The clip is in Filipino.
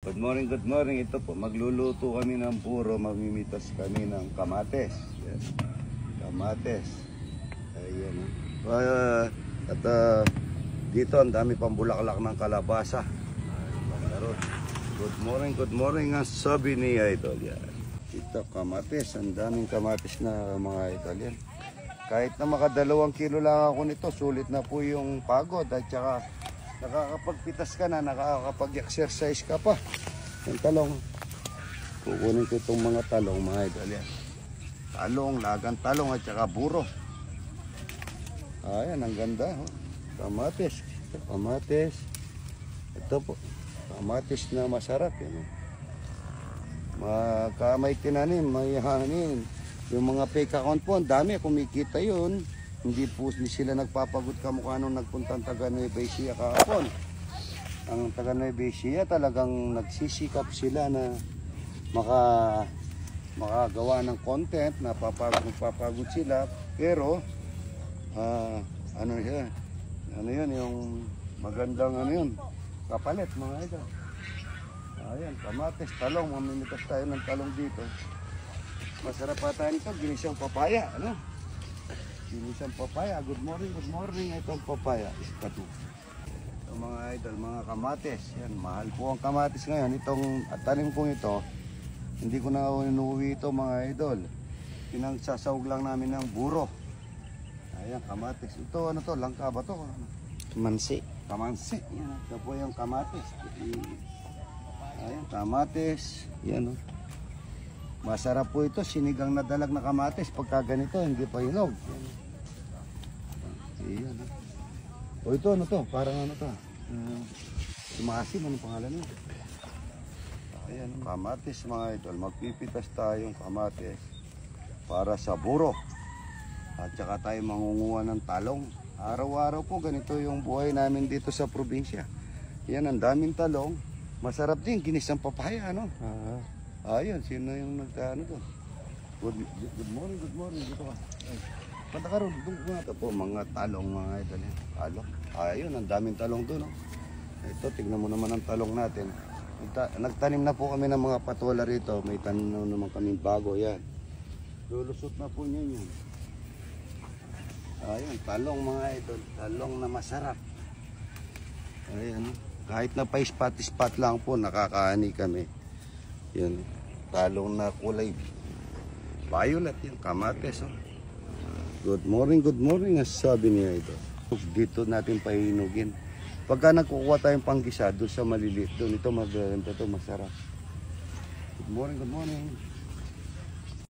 Good morning, good morning. Ito po, magluluto kami ng puro, mamimitas kami ng kamates. Yan. Kamates. Ayan. Dito ang dami pang bulaklak ng kalabasa. Good morning ang sabi ni Idol. Yan. Ito, kamates. Ang daming kamates na mga Idol. Yan. Kahit na makadalawang kilo lang ako nito, sulit na po yung pagod at saka nakakapagpitas ka na, nakakapag-exercise ka pa. Yung talong. Kukunin ko itong mga talong, mga Idol. Yan. Talong, lagang talong at saka buro. Ayan, ang ganda. Oh. Kamatis. Kamatis. Ito po. Kamatis na masarap. Yan. May tinanim, may hanin. Yung mga fake account po, ang dami, kumikita yun. Hindi po sila nagpapagod kamukha nung nagpuntang taga Nueva Ecija kahapon. Ang taga Nueva Ecija talagang nagsisikap sila na makagawa ng content, na papagod sila. Pero, ano yun, yung magandang kapalit mga ito. Ayan, kamates, talong, mamimitas tayo ng talong dito. Masarap pa tayo nito, ginisang papaya, ano? Ginisang papaya, good morning, itong papaya, iskatu. Ito mga Idol, mga kamates, yan, mahal po ang kamates ngayon. Itong tanim kong ito, hindi ko na inuwi ito mga Idol. Pinagsasawag lang namin ng buro. Ayan, kamates. Ito, ano to, langka ba to? Kamansi. Kamansi, yan, ito po yung kamates. Ayan, kamates, yan o. Masarap po ito, sinigang na dalag na kamatis. Pagka ganito, hindi pa hinog. Ayan. O ito, ano to? Parang ano to? Sumasim, anong pangalan nyo? Ayan, kamatis mga idol. Magpipitas tayong kamatis para sa buro. At saka tayo mangunguha ng talong. Araw-araw po, ganito yung buhay namin dito sa probinsya. Yan, ang daming talong. Masarap din, ginisang papaya, ano? Ayun, sino yung nagtaano to? Good morning, dito ka. Punta ka ron, doon ka. Ito po, mga talong mga idol. Talong. Ayun, ang daming talong doon. Ito, tignan mo naman ang talong natin. Nagtanim na po kami ng mga patola rito. May tanim na naman kaming bago, yan. Lulusot na po niya yan. Ayun, talong mga idol. Talong na masarap. Ayun, kahit na pa spot lang po, nakakaani kami. Yan, talong na kulay violet yung kamates. Good morning, sabi niya ito. Dito natin pahinugin. Pagka nagkukuha tayong panggisa doon sa maliliit, doon ito maganda to, masarap. Good morning.